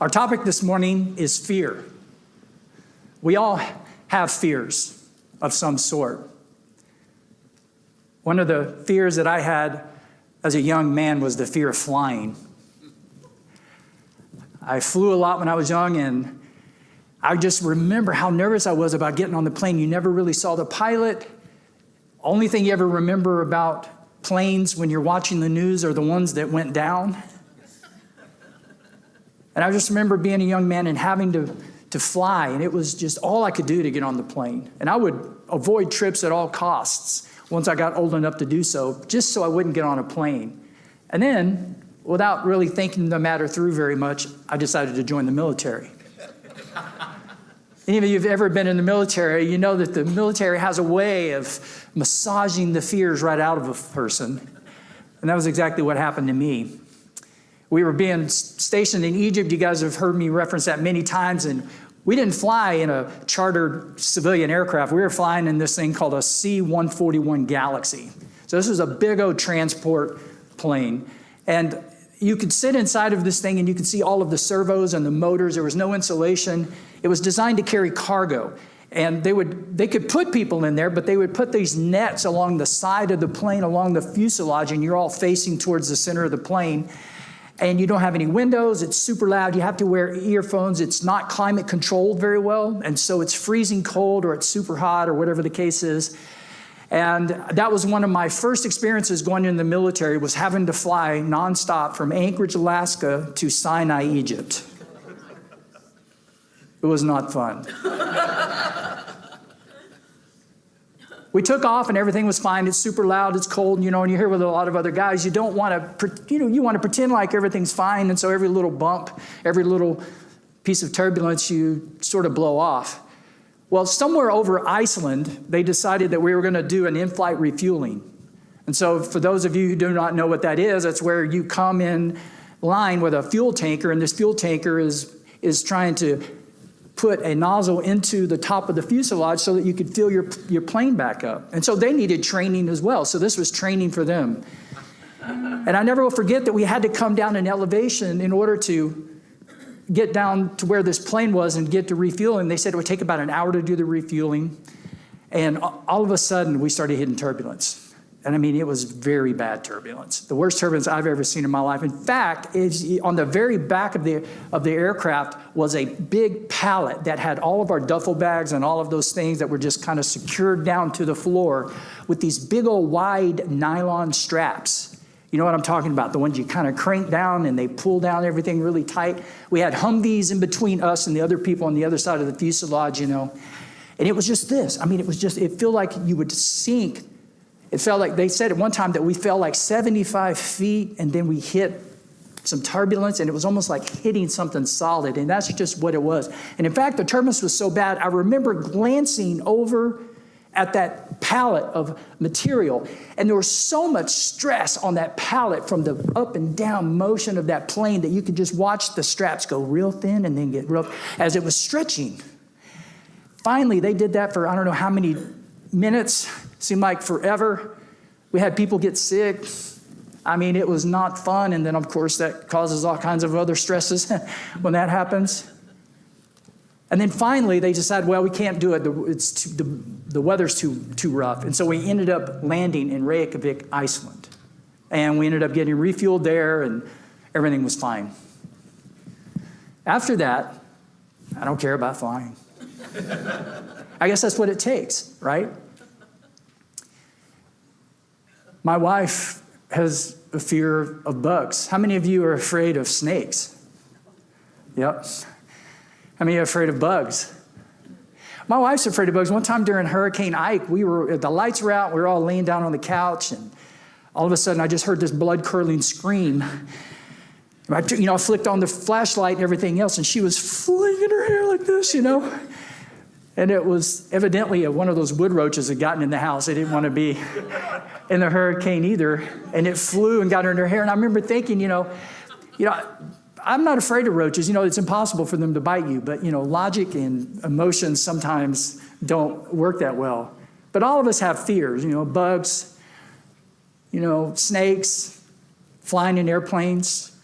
Our topic this morning is fear. We all have fears of some sort. One of the fears that I had as a young man was the fear of flying. I flew a lot when I was young, and I just remember how nervous I was about getting on the plane. You never really saw the pilot. Only thing you ever remember about planes when you're watching the news are the ones that went down. And I just remember being a young man and having to fly, and it was just all I could do to get on the plane. And I would avoid trips at all costs once I got old enough to do so, just so I wouldn't get on a plane. And then, without really thinking the matter through very much, I decided to join the military. Any of you who've ever been in the military, you know that the military has a way of massaging the fears right out of a person. And that was exactly what happened to me. We were being stationed in Egypt. You guys have heard me reference that many times. And we didn't fly in a chartered civilian aircraft. We were flying in this thing called a C-141 Galaxy. So this was a big old transport plane. And you could sit inside of this thing and you could see all of the servos and the motors. There was no insulation. It was designed to carry cargo. And they could put people in there, but they would put these nets along the side of the plane, along the fuselage, and you're all facing towards the center of the plane. And you don't have any windows. It's super loud. You have to wear earphones. It's not climate controlled very well. And so it's freezing cold or it's super hot or whatever the case is. And that was one of my first experiences going into the military, was having to fly nonstop from Anchorage, Alaska to Sinai, Egypt. It was not fun. We took off and everything was fine. It's super loud, it's cold, and you're here with a lot of other guys. You don't want to, you want to pretend like everything's fine. And so every little bump, every little piece of turbulence, you sort of blow off. Well, somewhere over Iceland, they decided that we were going to do an in-flight refueling. And so for those of you who do not know what that is, that's where you come in line with a fuel tanker, and this fuel tanker is trying to put a nozzle into the top of the fuselage so that you could fill your plane back up. And so they needed training as well. So this was training for them. And I never will forget that we had to come down in elevation in order to get down to where this plane was and get to refueling. They said it would take about an hour to do the refueling. And all of a sudden, we started hitting turbulence. And I mean, it was very bad turbulence. The worst turbulence I've ever seen in my life. In fact, on the very back of the aircraft was a big pallet that had all of our duffel bags and all of those things that were just kind of secured down to the floor with these big old wide nylon straps. You know what I'm talking about? The ones you kind of crank down and they pull down everything really tight. We had Humvees in between us and the other people on the other side of the fuselage, And it was just this. I mean, it felt like you would sink. It felt like, they said at one time that we fell like 75 feet and then we hit some turbulence, and it was almost like hitting something solid, and that's just what it was. And in fact, the turbulence was so bad, I remember glancing over at that pallet of material, and there was so much stress on that pallet from the up and down motion of that plane that you could just watch the straps go real thin and then get real, as it was stretching. Finally, they did that for I don't know how many minutes, seemed like forever. We had people get sick. I mean, it was not fun. And then, of course, that causes all kinds of other stresses when that happens. And then finally, they decided, well, we can't do it. The weather's too rough. And so we ended up landing in Reykjavik, Iceland. And we ended up getting refueled there, and everything was fine. After that, I don't care about flying. I guess that's what it takes, right? My wife has a fear of bugs. How many of you are afraid of snakes? Yep. How many are afraid of bugs? My wife's afraid of bugs. One time during Hurricane Ike, the lights were out. We were all laying down on the couch, and all of a sudden I just heard this blood-curdling scream. I flicked on the flashlight and everything else, and she was flinging her hair like this, And it was evidently one of those wood roaches had gotten in the house. They didn't want to be in the hurricane either. And it flew and got her in her hair. And I remember thinking, I'm not afraid of roaches. It's impossible for them to bite you. But, logic and emotions sometimes don't work that well. But all of us have fears, bugs, snakes, flying in airplanes.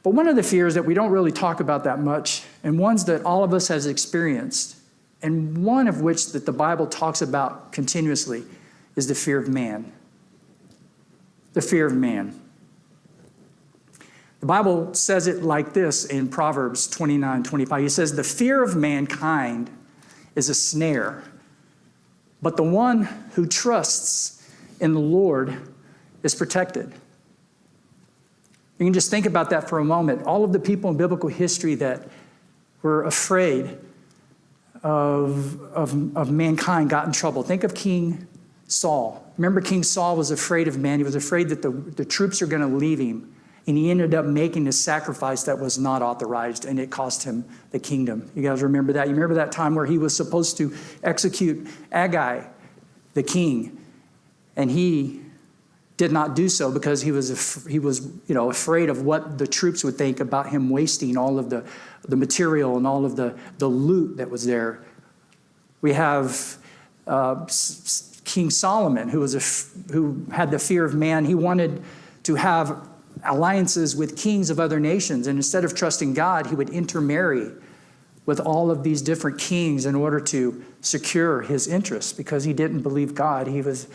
But one of the fears that we don't really talk about that much, and ones that all of us has experienced, and one of which that the Bible talks about continuously, is the fear of man. The fear of man. The Bible says it like this in Proverbs 29:25. He says, the fear of mankind is a snare, but the one who trusts in the Lord is protected. You can just think about that for a moment. All of the people in biblical history that were afraid of mankind got in trouble. Think of King Saul. Remember, King Saul was afraid of man. He was afraid that the troops are going to leave him. And he ended up making a sacrifice that was not authorized, and it cost him the kingdom. You guys remember that? You remember that time where he was supposed to execute Agag, the king, and he did not do so because he was afraid of what the troops would think about him wasting all of the material and all of the loot that was there. We have King Solomon, who had the fear of man. He wanted to have alliances with kings of other nations, and instead of trusting God, he would intermarry with all of these different kings in order to secure his interests because he didn't believe God. He was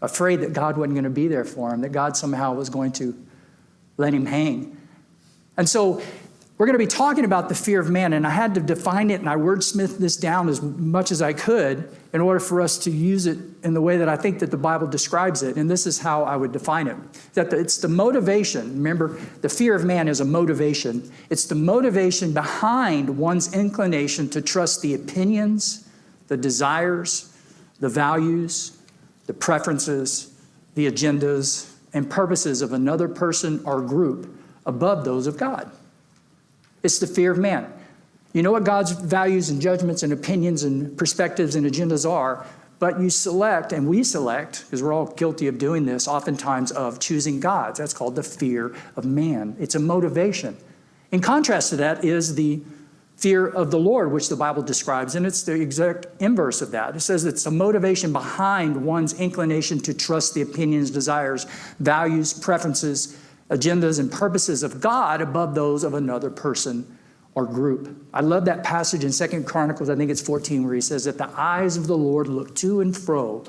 afraid that God wasn't going to be there for him, that God somehow was going to let him hang. And so we're going to be talking about the fear of man, and I had to define it, and I wordsmithed this down as much as I could in order for us to use it in the way that I think that the Bible describes it, and this is how I would define it. That it's the motivation. Remember, the fear of man is a motivation. It's the motivation behind one's inclination to trust the opinions, the desires, the values, the preferences, the agendas, and purposes of another person or group above those of God. It's the fear of man. You know what God's values and judgments and opinions and perspectives and agendas are, but you select, and we select, because we're all guilty of doing this, oftentimes of choosing God's. That's called the fear of man. It's a motivation. In contrast to that is the fear of the Lord, which the Bible describes, and it's the exact inverse of that. It says it's the motivation behind one's inclination to trust the opinions, desires, values, preferences, agendas, and purposes of God above those of another person or group. I love that passage in 2 Chronicles, I think it's 14, where he says that the eyes of the Lord look to and fro,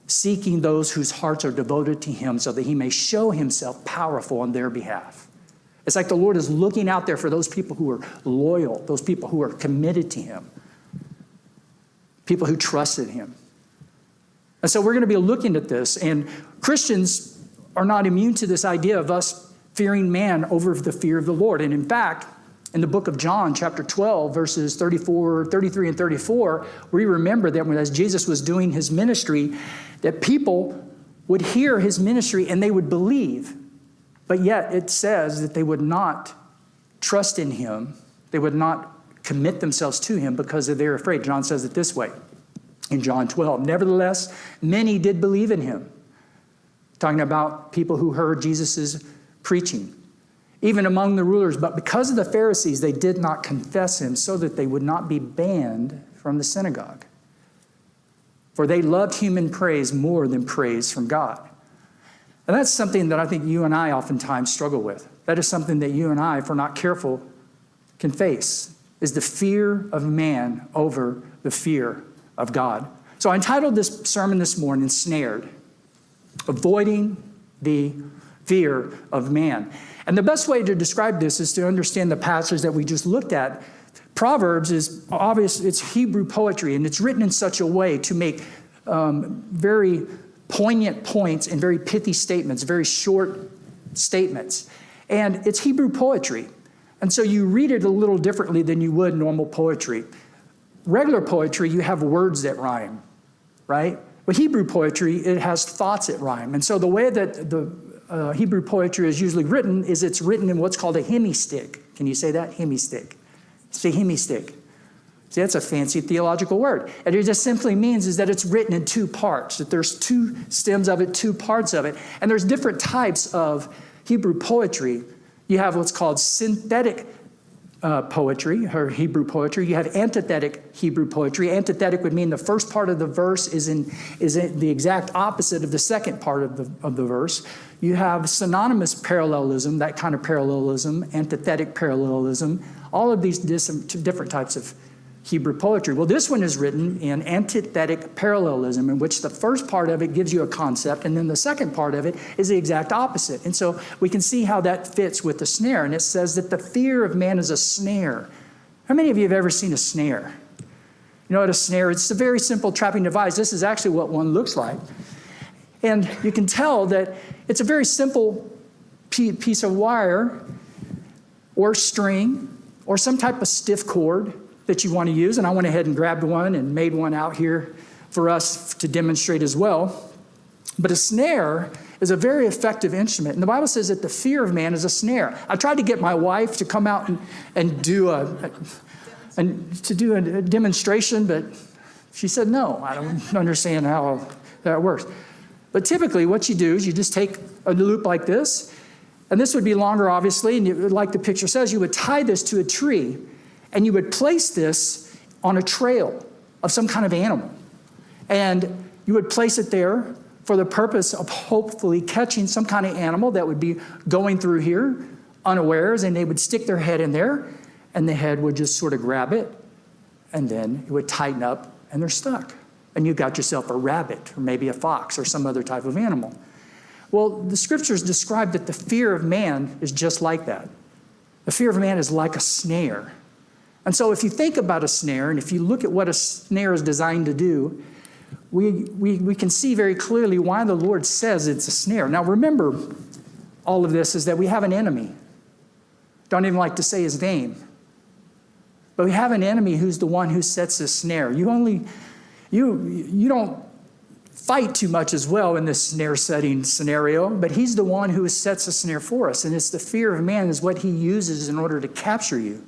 seeking those whose hearts are devoted to him so that he may show himself powerful on their behalf. It's like the Lord is looking out there for those people who are loyal, those people who are committed to him, people who trusted him. And so we're going to be looking at this, and Christians are not immune to this idea of us fearing man over the fear of the Lord. And in fact, in the book of John, chapter 12, verses 33 and 34, we remember that as Jesus was doing his ministry, that people would hear his ministry and they would believe. But yet it says that they would not trust in him. They would not commit themselves to him because they're afraid. John says it this way in John 12. Nevertheless, many did believe in him. Talking about people who heard Jesus' preaching, even among the rulers. But because of the Pharisees, they did not confess him so that they would not be banned from the synagogue. For they loved human praise more than praise from God. And that's something that I think you and I oftentimes struggle with. That is something that you and I, if we're not careful, can face, is the fear of man over the fear of God. So I entitled this sermon this morning, Snared, Avoiding the Fear of Man. And the best way to describe this is to understand the passage that we just looked at. Proverbs is obvious, it's Hebrew poetry, and it's written in such a way to make very poignant points and very pithy statements, very short statements. And it's Hebrew poetry. And so you read it a little differently than you would normal poetry. Regular poetry, you have words that rhyme, right? But Hebrew poetry, it has thoughts that rhyme. And so the way that the Hebrew poetry is usually written is it's written in what's called a hemistich. Can you say that? Hemistich. It's a hemistich. See, that's a fancy theological word. And it just simply means is that it's written in two parts, that there's two stems of it, two parts of it. And there's different types of Hebrew poetry. You have what's called synthetic poetry, or Hebrew poetry. You have antithetic Hebrew poetry. Antithetic would mean the first part of the verse is in the exact opposite of the second part of the verse. You have synonymous parallelism, that kind of parallelism, antithetic parallelism, all of these different types of Hebrew poetry. Well, this one is written in antithetic parallelism, in which the first part of it gives you a concept, and then the second part of it is the exact opposite. And so we can see how that fits with the snare. And it says that the fear of man is a snare. How many of you have ever seen a snare? You know what a snare is? It's a very simple trapping device. This is actually what one looks like. And you can tell that it's a very simple piece of wire or string or some type of stiff cord that you want to use. And I went ahead and grabbed one and made one out here for us to demonstrate as well. But a snare is a very effective instrument. And the Bible says that the fear of man is a snare. I tried to get my wife to come out and do a demonstration, but she said, no, I don't understand how that works. But typically what you do is you just take a loop like this, and this would be longer, obviously, and like the picture says, you would tie this to a tree, and you would place this on a trail of some kind of animal. And you would place it there for the purpose of hopefully catching some kind of animal that would be going through here unawares, and they would stick their head in there, and the head would just sort of grab it, and then it would tighten up, and they're stuck. And you got yourself a rabbit, or maybe a fox, or some other type of animal. Well, the scriptures describe that the fear of man is just like that. The fear of man is like a snare. And so if you think about a snare, and if you look at what a snare is designed to do, we can see very clearly why the Lord says it's a snare. Now remember, all of this is that we have an enemy. Don't even like to say his name. But we have an enemy who's the one who sets this snare. You don't fight too much as well in this snare setting scenario, but he's the one who sets a snare for us. And it's the fear of man is what he uses in order to capture you.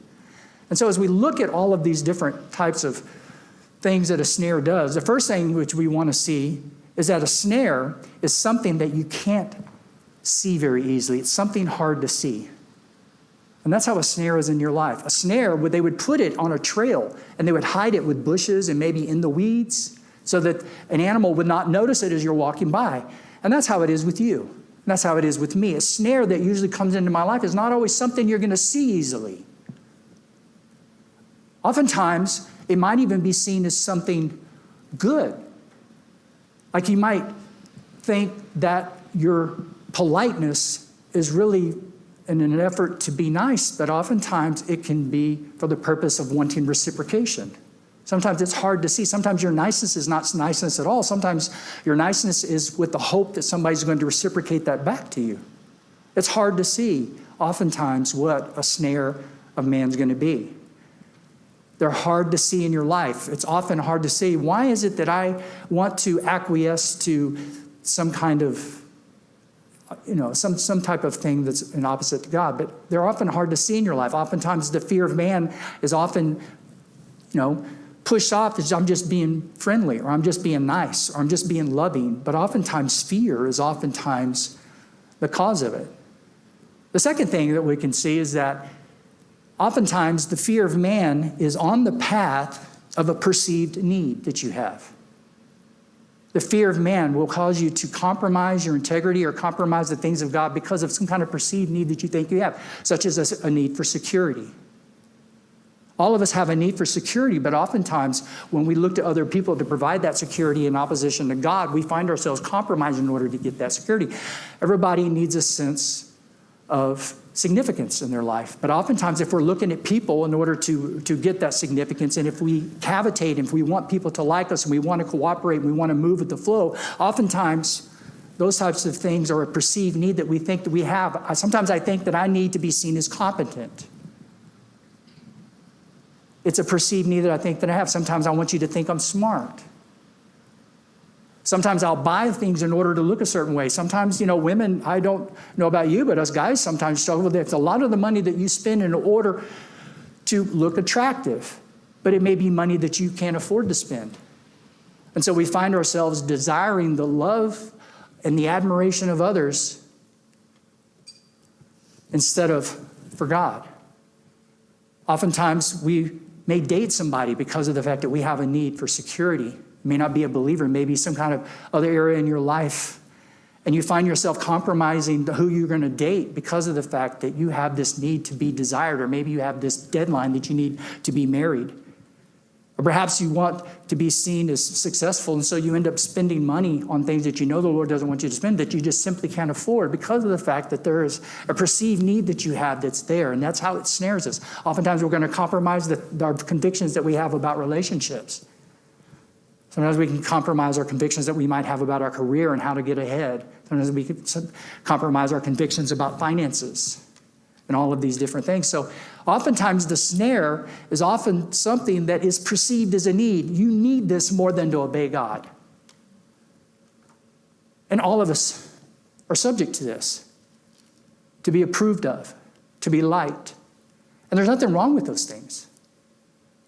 And so as we look at all of these different types of things that a snare does, the first thing which we want to see is that a snare is something that you can't see very easily. It's something hard to see. And that's how a snare is in your life. A snare, they would put it on a trail, and they would hide it with bushes and maybe in the weeds so that an animal would not notice it as you're walking by. And that's how it is with you. And that's how it is with me. A snare that usually comes into my life is not always something you're going to see easily. Oftentimes, it might even be seen as something good. Like you might think that your politeness is really in an effort to be nice, but oftentimes it can be for the purpose of wanting reciprocation. Sometimes it's hard to see. Sometimes your niceness is not niceness at all. Sometimes your niceness is with the hope that somebody's going to reciprocate that back to you. It's hard to see, oftentimes, what a snare of man's going to be. They're hard to see in your life. It's often hard to see, why is it that I want to acquiesce to some kind of, some type of thing that's an opposite to God? But they're often hard to see in your life. Oftentimes the fear of man is often, pushed off as I'm just being friendly, or I'm just being nice, or I'm just being loving. But oftentimes fear is oftentimes the cause of it. The second thing that we can see is that oftentimes the fear of man is on the path of a perceived need that you have. The fear of man will cause you to compromise your integrity or compromise the things of God because of some kind of perceived need that you think you have, such as a need for security. All of us have a need for security, but oftentimes when we look to other people to provide that security in opposition to God, we find ourselves compromising in order to get that security. Everybody needs a sense of significance in their life. But oftentimes if we're looking at people in order to get that significance, and if we cavitate, and if we want people to like us, and we want to cooperate, and we want to move with the flow, oftentimes those types of things are a perceived need that we think that we have. Sometimes I think that I need to be seen as competent. It's a perceived need that I think that I have. Sometimes I want you to think I'm smart. Sometimes I'll buy things in order to look a certain way. Sometimes, women, I don't know about you, but us guys sometimes struggle with it. It's a lot of the money that you spend in order to look attractive, but it may be money that you can't afford to spend. And so we find ourselves desiring the love and the admiration of others instead of for God. Oftentimes, we may date somebody because of the fact that we have a need for security. You may not be a believer, maybe some kind of other area in your life. And you find yourself compromising who you're going to date because of the fact that you have this need to be desired, or maybe you have this deadline that you need to be married. Or perhaps you want to be seen as successful, and so you end up spending money on things that you know the Lord doesn't want you to spend, that you just simply can't afford because of the fact that there is a perceived need that you have that's there, and that's how it snares us. Oftentimes we're going to compromise our convictions that we have about relationships. Sometimes we can compromise our convictions that we might have about our career and how to get ahead. Sometimes we can compromise our convictions about finances and all of these different things. So oftentimes the snare is often something that is perceived as a need. You need this more than to obey God. And all of us are subject to this, to be approved of, to be liked. And there's nothing wrong with those things.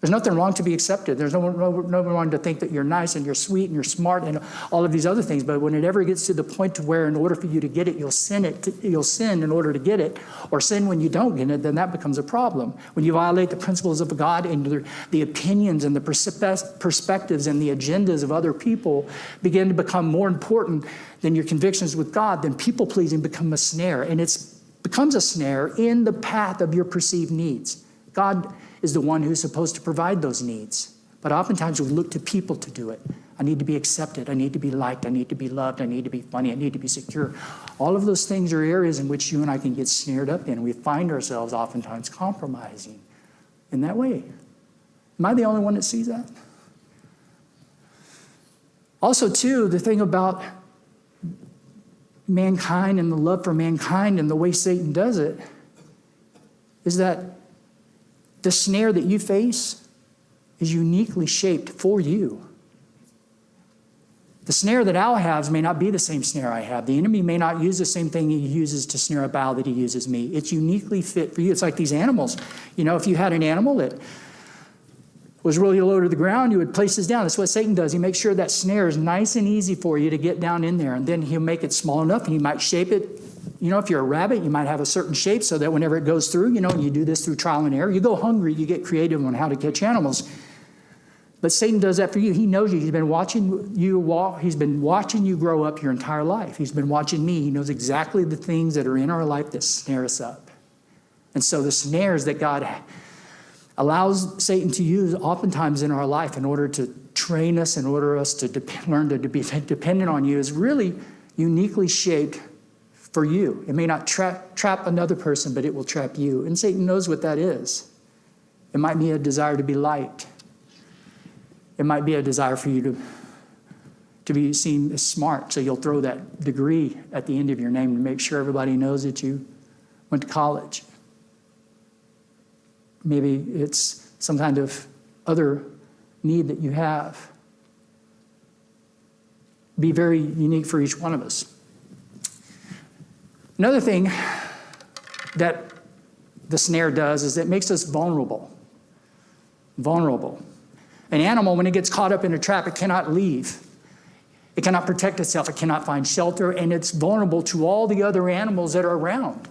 There's nothing wrong to be accepted. There's no wrong to think that you're nice and you're sweet and you're smart and all of these other things. But when it ever gets to the point to where in order for you to get it, you'll sin in order to get it, or sin when you don't get it, then that becomes a problem. When you violate the principles of God and the opinions and the perspectives and the agendas of other people begin to become more important than your convictions with God, then people-pleasing become a snare. And it becomes a snare in the path of your perceived needs. God is the one who's supposed to provide those needs. But oftentimes we look to people to do it. I need to be accepted. I need to be liked. I need to be loved. I need to be funny. I need to be secure. All of those things are areas in which you and I can get snared up in. We find ourselves oftentimes compromising in that way. Am I the only one that sees that? Also, too, the thing about mankind and the love for mankind and the way Satan does it is that the snare that you face is uniquely shaped for you. The snare that Al has may not be the same snare I have. The enemy may not use the same thing he uses to snare up Al that he uses me. It's uniquely fit for you. It's like these animals. You know, if you had an animal that was really low to the ground, you would place this down. That's what Satan does. He makes sure that snare is nice and easy for you to get down in there. And then he'll make it small enough and he might shape it. You know, if you're a rabbit, you might have a certain shape so that whenever it goes through, you know, and you do this through trial and error, you go hungry, you get creative on how to catch animals. But Satan does that for you. He knows you. He's been watching you walk. He's been watching you grow up your entire life. He's been watching me. He knows exactly the things that are in our life that snare us up. And so the snares that God allows Satan to use oftentimes in our life in order to train us, in order for us to learn to be dependent on you, is really uniquely shaped for you. It may not trap another person, but it will trap you. And Satan knows what that is. It might be a desire to be liked. It might be a desire for you to be seen as smart, so you'll throw that degree at the end of your name to make sure everybody knows that you went to college. Maybe it's some kind of other need that you have. Be very unique for each one of us. Another thing that the snare does is it makes us vulnerable. Vulnerable. An animal, when it gets caught up in a trap, it cannot leave. It cannot protect itself. It cannot find shelter, and it's vulnerable to all the other animals that are around.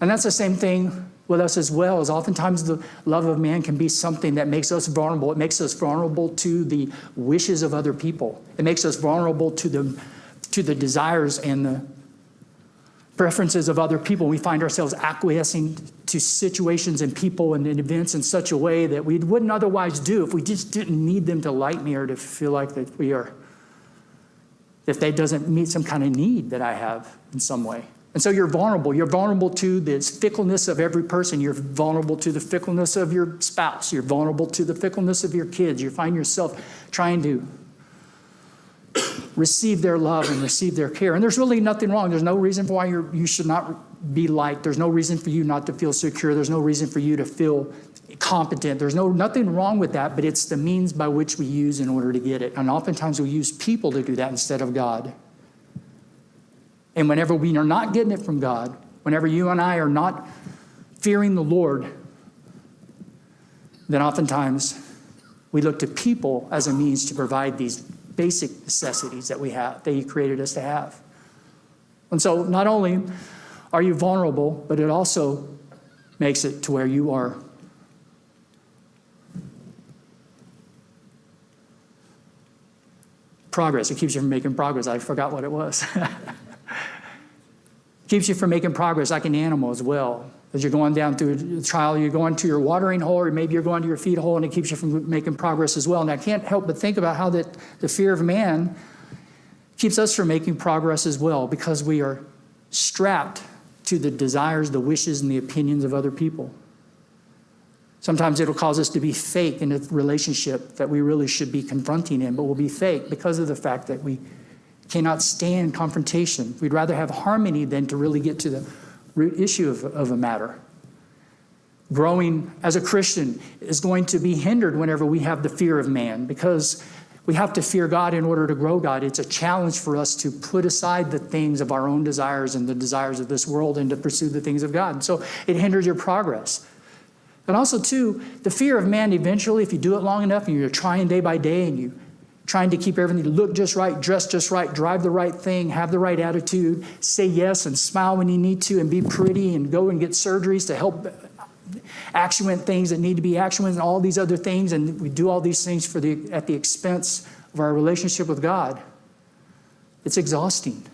And that's the same thing with us as well, is oftentimes the love of man can be something that makes us vulnerable. It makes us vulnerable to the wishes of other people. It makes us vulnerable to the desires and the preferences of other people. We find ourselves acquiescing to situations and people and events in such a way that we wouldn't otherwise do if we just didn't need them to like me or to feel like that we are, if that doesn't meet some kind of need that I have in some way. And so you're vulnerable. You're vulnerable to this fickleness of every person. You're vulnerable to the fickleness of your spouse. You're vulnerable to the fickleness of your kids. You find yourself trying to receive their love and receive their care. And there's really nothing wrong. There's no reason why you should not be liked. There's no reason for you not to feel secure. There's no reason for you to feel competent. There's nothing wrong with that, but it's the means by which we use in order to get it. And oftentimes we use people to do that instead of God. And whenever we are not getting it from God, whenever you and I are not fearing the Lord, then oftentimes we look to people as a means to provide these basic necessities that we have, that He created us to have. And so not only are you vulnerable, but it also makes it to where you are progress. It keeps you from making progress. I forgot what it was. Keeps you from making progress like an animal as well. As you're going down through a trial, you're going to your watering hole, or maybe you're going to your feed hole, and it keeps you from making progress as well. And I can't help but think about how that the fear of man keeps us from making progress as well, because we are strapped to the desires, the wishes, and the opinions of other people. Sometimes it'll cause us to be fake in a relationship that we really should be confronting in, but we'll be fake because of the fact that we cannot stand confrontation. We'd rather have harmony than to really get to the root issue of a matter. Growing as a Christian is going to be hindered whenever we have the fear of man, because we have to fear God in order to grow God. It's a challenge for us to put aside the things of our own desires and the desires of this world and to pursue the things of God. And so it hinders your progress. And also, too, the fear of man eventually, if you do it long enough and you're trying day by day and you're trying to keep everything to look just right, dress just right, drive the right thing, have the right attitude, say yes and smile when you need to, and be pretty and go and get surgeries to help actuate things that need to be actuated and all these other things, and we do all these things at the expense of our relationship with God. It's exhausting.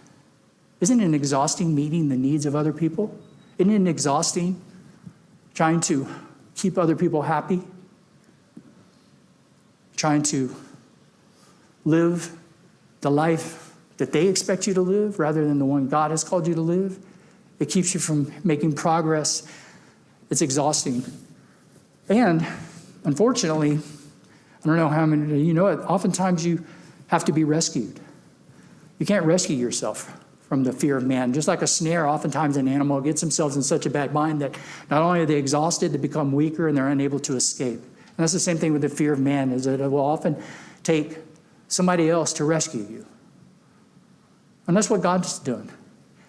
Isn't it exhausting meeting the needs of other people? Isn't it exhausting trying to keep other people happy? Trying to live the life that they expect you to live rather than the one God has called you to live? It keeps you from making progress. It's exhausting. And unfortunately, I don't know how many of you know it, oftentimes you have to be rescued. You can't rescue yourself from the fear of man. Just like a snare, oftentimes an animal gets themselves in such a bad bind that not only are they exhausted, they become weaker and they're unable to escape. And that's the same thing with the fear of man, is that it will often take somebody else to rescue you. And that's what God's doing.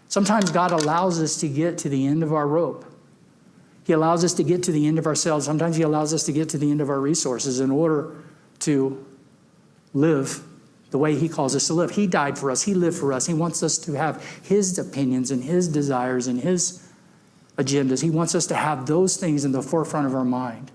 Sometimes God allows us to get to the end of our rope. He allows us to get to the end of ourselves. Sometimes he allows us to get to the end of our resources in order to live the way he calls us to live. He died for us. He lived for us. He wants us to have his opinions and his desires and his agendas. He wants us to have those things in the forefront of our mind,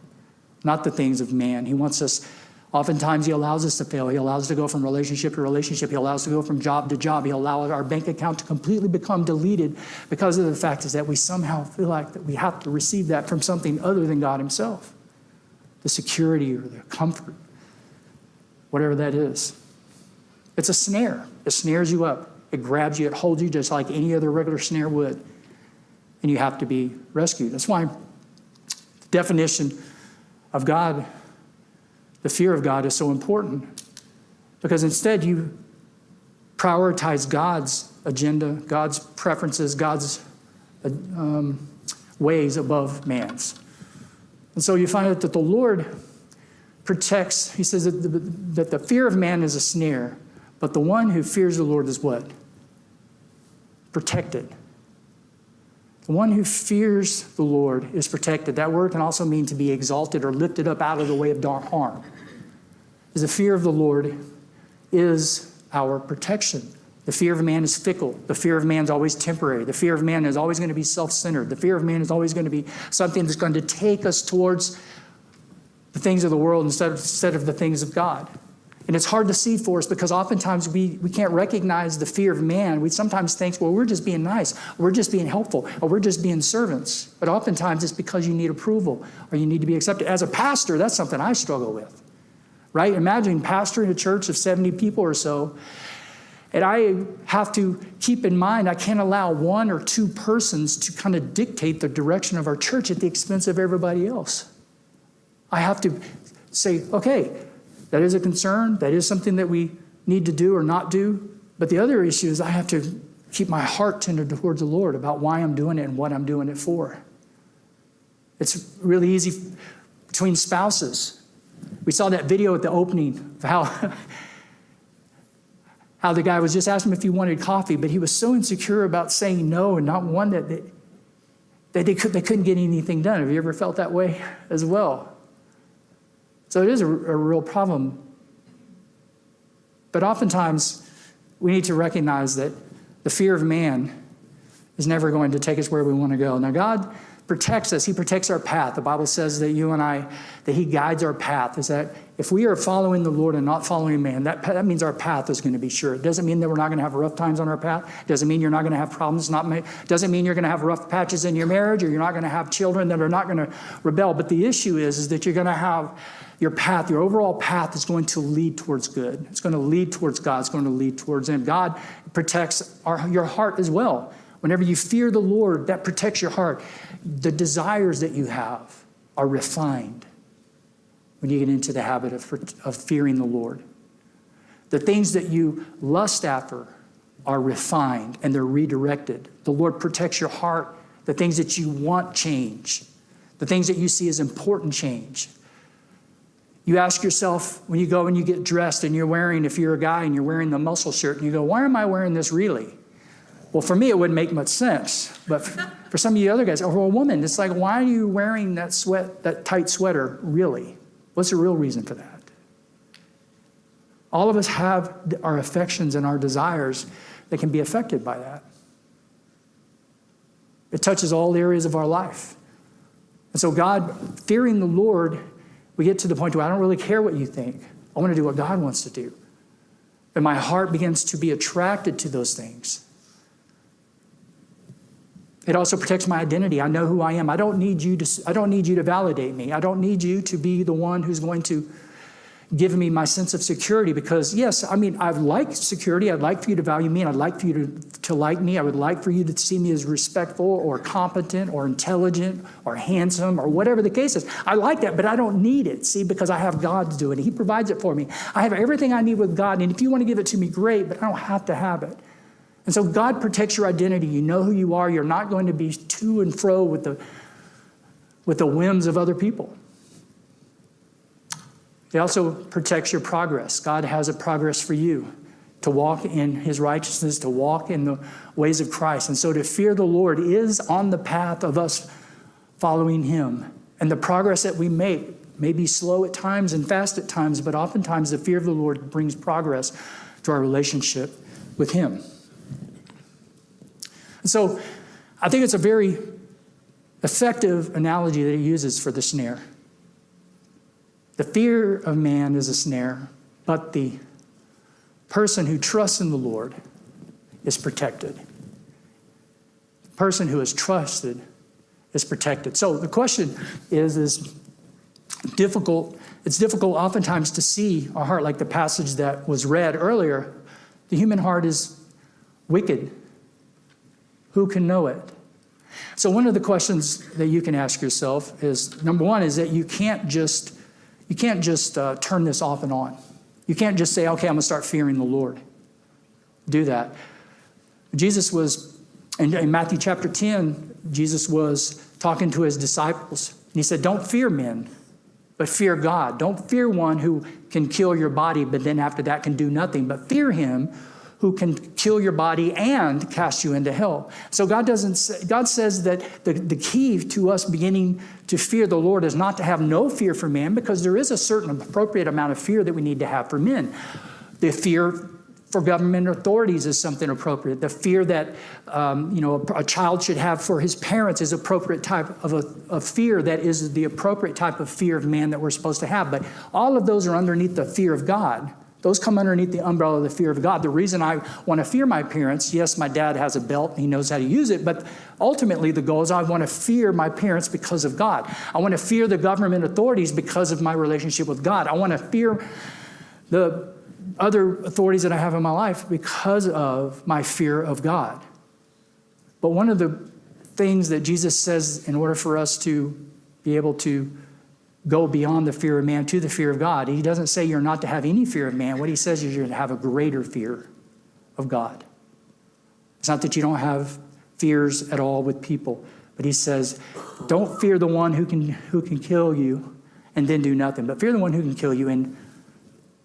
not the things of man. He wants us, oftentimes he allows us to fail. He allows us to go from relationship to relationship. He allows us to go from job to job. He allows our bank account to completely become deleted because of the fact is that we somehow feel like that we have to receive that from something other than God himself. The security or the comfort, whatever that is. It's a snare. It snares you up. It grabs you. It holds you just like any other regular snare would. And you have to be rescued. That's why the definition of God, the fear of God, is so important. Because instead you prioritize God's agenda, God's preferences, God's ways above man's. And so you find out that the Lord protects. He says that the fear of man is a snare, but the one who fears the Lord is what? Protected. The one who fears the Lord is protected. That word can also mean to be exalted or lifted up out of the way of harm. The fear of the Lord is our protection. The fear of man is fickle. The fear of man is always temporary. The fear of man is always going to be self-centered. The fear of man is always going to be something that's going to take us towards the things of the world instead of the things of God. And it's hard to see for us because oftentimes we can't recognize the fear of man. We sometimes think, well, we're just being nice, or we're just being helpful, or we're just being servants. But oftentimes it's because you need approval or you need to be accepted. As a pastor, that's something I struggle with, right? Imagine pastoring a church of 70 people or so, and I have to keep in mind I can't allow one or two persons to kind of dictate the direction of our church at the expense of everybody else. I have to say, okay, that is a concern. That is something that we need to do or not do. But the other issue is I have to keep my heart tender towards the Lord about why I'm doing it and what I'm doing it for. It's really easy between spouses. We saw that video at the opening of how the guy was just asking him if he wanted coffee, but he was so insecure about saying no and not one that they couldn't get anything done. Have you ever felt that way as well? So it is a real problem. But oftentimes, we need to recognize that the fear of man is never going to take us where we want to go. Now, God protects us. He protects our path. The Bible says that you and I, that he guides our path. Is that if we are following the Lord and not following man, that means our path is going to be sure. It doesn't mean that we're not going to have rough times on our path. It doesn't mean you're not going to have problems. It doesn't mean you're going to have rough patches in your marriage, or you're not going to have children that are not going to rebel. But the issue is that you're going to have your path, your overall path is going to lead towards good. It's going to lead towards God. It's going to lead towards him. God protects your heart as well. Whenever you fear the Lord, that protects your heart. The desires that you have are refined when you get into the habit of fearing the Lord. The things that you lust after are refined and they're redirected. The Lord protects your heart. The things that you want change. The things that you see as important change. You ask yourself when you go and you get dressed and you're wearing, if you're a guy and you're wearing the muscle shirt, and you go, why am I wearing this really? Well, for me, it wouldn't make much sense. But for some of you other guys, or a woman, it's like, why are you wearing that tight sweater really? What's the real reason for that? All of us have our affections and our desires that can be affected by that. It touches all areas of our life. And so God, fearing the Lord, we get to the point where I don't really care what you think. I want to do what God wants to do. And my heart begins to be attracted to those things. It also protects my identity. I know who I am. I don't need you to validate me. I don't need you to be the one who's going to give me my sense of security, because yes, I mean, I like security. I'd like for you to value me, and I'd like for you to like me. I would like for you to see me as respectful or competent or intelligent or handsome or whatever the case is. I like that, but I don't need it, see, because I have God to do it. He provides it for me. I have everything I need with God, and if you want to give it to me, great, but I don't have to have it. And so God protects your identity. You know who you are. You're not going to be to and fro with the whims of other people. It also protects your progress. God has a progress for you to walk in his righteousness, to walk in the ways of Christ. And so to fear the Lord is on the path of us following him. And the progress that we make may be slow at times and fast at times, but oftentimes the fear of the Lord brings progress to our relationship with him. And so I think it's a very effective analogy that he uses for the snare. The fear of man is a snare, but the person who trusts in the Lord is protected. The person who is trusted is protected. So the question is difficult. It's difficult oftentimes to see our heart, like the passage that was read earlier. The human heart is wicked. Who can know it? So one of the questions that you can ask yourself is, number one, is that you can't just turn this off and on. You can't just say, okay, I'm going to start fearing the Lord. Do that. Jesus was, in Matthew chapter 10, Jesus was talking to his disciples. And he said, don't fear men, but fear God. Don't fear one who can kill your body, but then after that can do nothing. But fear him who can kill your body and cast you into hell. So God says that the key to us beginning to fear the Lord is not to have no fear for man, because there is a certain appropriate amount of fear that we need to have for men. The fear for government authorities is something appropriate. The fear that a child should have for his parents is appropriate type of fear that is the appropriate type of fear of man that we're supposed to have. But all of those are underneath the fear of God. Those come underneath the umbrella of the fear of God. The reason I want to fear my parents, yes, my dad has a belt and he knows how to use it, but ultimately the goal is I want to fear my parents because of God. I want to fear the government authorities because of my relationship with God. I want to fear the other authorities that I have in my life because of my fear of God. But one of the things that Jesus says in order for us to be able to go beyond the fear of man to the fear of God, he doesn't say you're not to have any fear of man. What he says is you're to have a greater fear of God. It's not that you don't have fears at all with people, but he says, don't fear the one who can kill you and then do nothing, but fear the one who can kill you and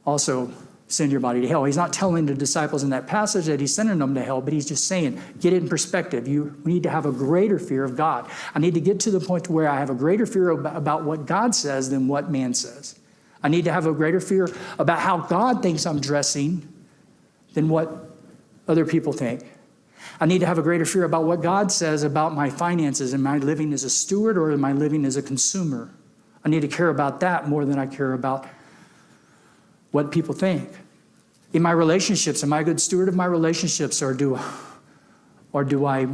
also send your body to hell. He's not telling the disciples in that passage that he's sending them to hell, but he's just saying, get it in perspective. We need to have a greater fear of God. I need to get to the point to where I have a greater fear about what God says than what man says. I need to have a greater fear about how God thinks I'm dressing than what other people think. I need to have a greater fear about what God says about my finances. Am I living as a steward or am I living as a consumer? I need to care about that more than I care about what people think. In my relationships, am I a good steward of my relationships, or do I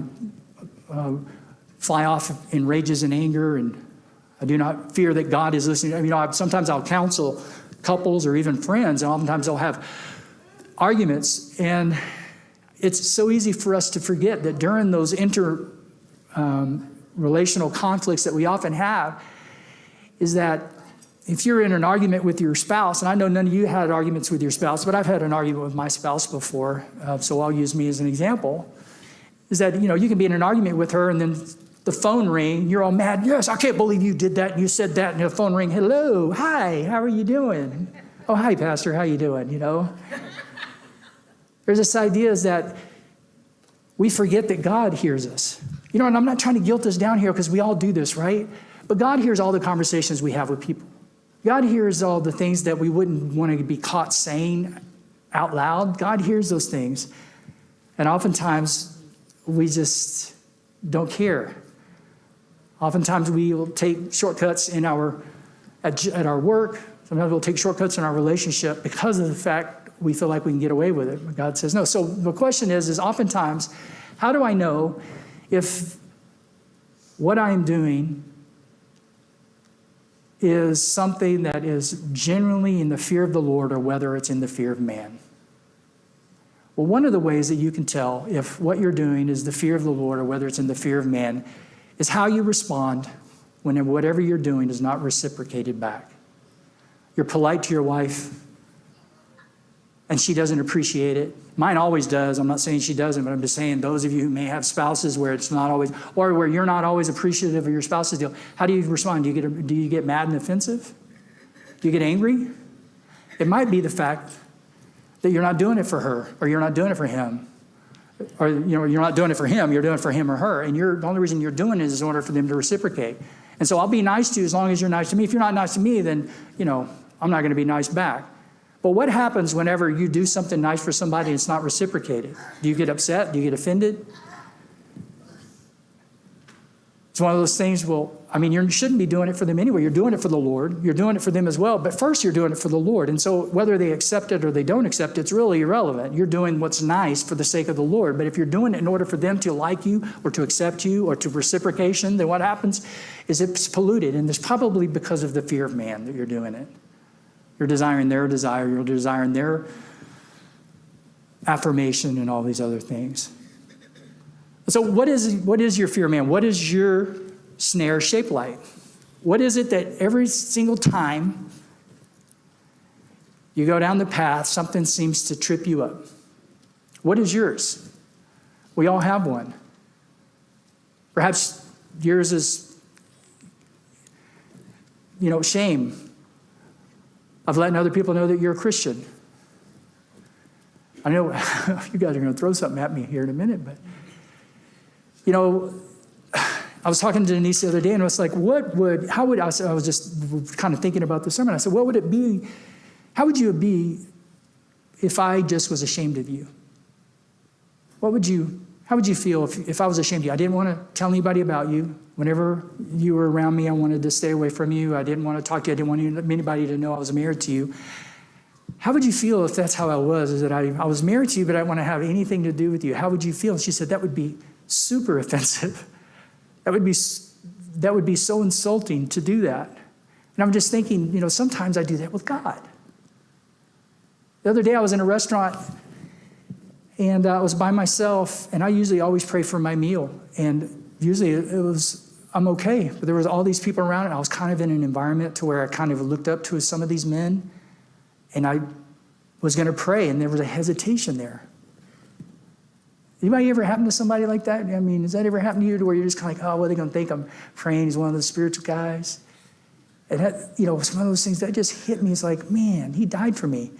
fly off in rages and anger, and I do not fear that God is listening? Sometimes I'll counsel couples or even friends, and oftentimes they'll have arguments, and it's so easy for us to forget that during those relational conflicts that we often have, is that if you're in an argument with your spouse, and I know none of you had arguments with your spouse, but I've had an argument with my spouse before, so I'll use me as an example, is that, you can be in an argument with her and then the phone ring, you're all mad. Yes, I can't believe you did that and you said that, and the phone ring, hello, hi, how are you doing? Oh, hi, Pastor, how you doing, There's this idea is that we forget that God hears us. And I'm not trying to guilt us down here because we all do this, right? But God hears all the conversations we have with people. God hears all the things that we wouldn't want to be caught saying out loud. God hears those things. And oftentimes, we just don't care. Oftentimes, we will take shortcuts at our work. Sometimes we'll take shortcuts in our relationship because of the fact we feel like we can get away with it. But God says no. So the question is oftentimes, how do I know if what I'm doing is something that is genuinely in the fear of the Lord, or whether it's in the fear of man? Well, one of the ways that you can tell if what you're doing is the fear of the Lord or whether it's in the fear of man is how you respond when whatever you're doing is not reciprocated back. You're polite to your wife, and she doesn't appreciate it. Mine always does. I'm not saying she doesn't, but I'm just saying those of you who may have spouses where it's not always, or where you're not always appreciative of your spouse's deal, how do you respond? Do you get mad and offensive? Do you get angry? It might be the fact that you're not doing it for her, or you're not doing it for him. Or you're not doing it for him, you're doing it for him or her. And the only reason you're doing it is in order for them to reciprocate. And so I'll be nice to you as long as you're nice to me. If you're not nice to me, then, I'm not going to be nice back. But what happens whenever you do something nice for somebody and it's not reciprocated? Do you get upset? Do you get offended? It's one of those things, you shouldn't be doing it for them anyway. You're doing it for the Lord. You're doing it for them as well. But first, you're doing it for the Lord. And so whether they accept it or they don't accept it, it's really irrelevant. You're doing what's nice for the sake of the Lord. But if you're doing it in order for them to like you or to accept you or to reciprocation, then what happens is it's polluted. And it's probably because of the fear of man that you're doing it. You're desiring their desire. You're desiring their affirmation and all these other things. So what is your fear of man? What is your snare shaped like? What is it that every single time you go down the path, something seems to trip you up? What is yours? We all have one. Perhaps yours is, shame of letting other people know that you're a Christian. I know you guys are going to throw something at me here in a minute, but I was talking to Denise the other day, and I was like, I was just kind of thinking about the sermon. I said, what would it be? How would you be if I just was ashamed of you? How would you feel if I was ashamed of you? I didn't want to tell anybody about you. Whenever you were around me, I wanted to stay away from you. I didn't want to talk to you. I didn't want anybody to know I was married to you. How would you feel if that's how I was, is that I was married to you, but I didn't want to have anything to do with you? How would you feel? And she said, that would be super offensive. That would be so insulting to do that. And I'm just thinking, sometimes I do that with God. The other day I was in a restaurant and I was by myself, and I usually always pray for my meal. And usually I'm okay, but there was all these people around, and I was kind of in an environment to where I kind of looked up to some of these men, and I was going to pray, and there was a hesitation there. Anybody ever happen to somebody like that? Has that ever happened to you to where you're just kind of like, what are they going to think I'm praying? He's one of those spiritual guys. And it's one of those things that just hit me. It's like, man, he died for me.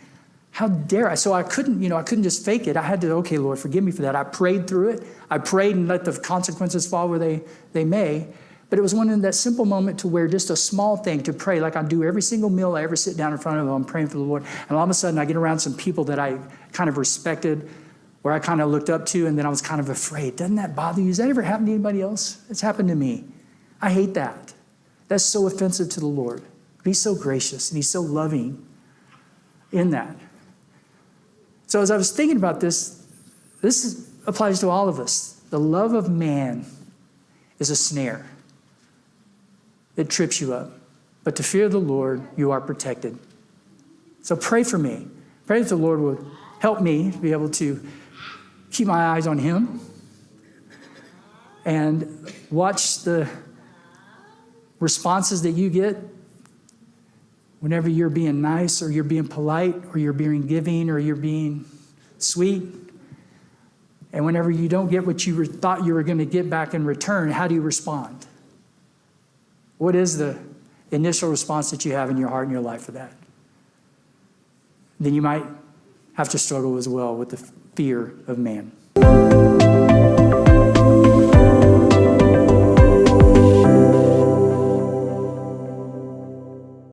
How dare I? So I couldn't just fake it. I had to, okay, Lord, forgive me for that. I prayed through it. I prayed and let the consequences fall where they may. But it was one in that simple moment to where just a small thing to pray, like I do every single meal I ever sit down in front of them, I'm praying for the Lord. And all of a sudden I get around some people that I kind of respected where I kind of looked up to and then I was kind of afraid. Doesn't that bother you? Does that ever happen to anybody else? It's happened to me. I hate that. That's so offensive to the Lord. He's so gracious and he's so loving in that. So as I was thinking about this applies to all of us. The love of man is a snare. It trips you up. But to fear the Lord, you are protected. So pray for me. Pray that the Lord would help me to be able to keep my eyes on him and watch the responses that you get whenever you're being nice or you're being polite or you're being giving or you're being sweet. And whenever you don't get what you thought you were going to get back in return, how do you respond? What is the initial response that you have in your heart and your life for that? Then you might have to struggle as well with the fear of man.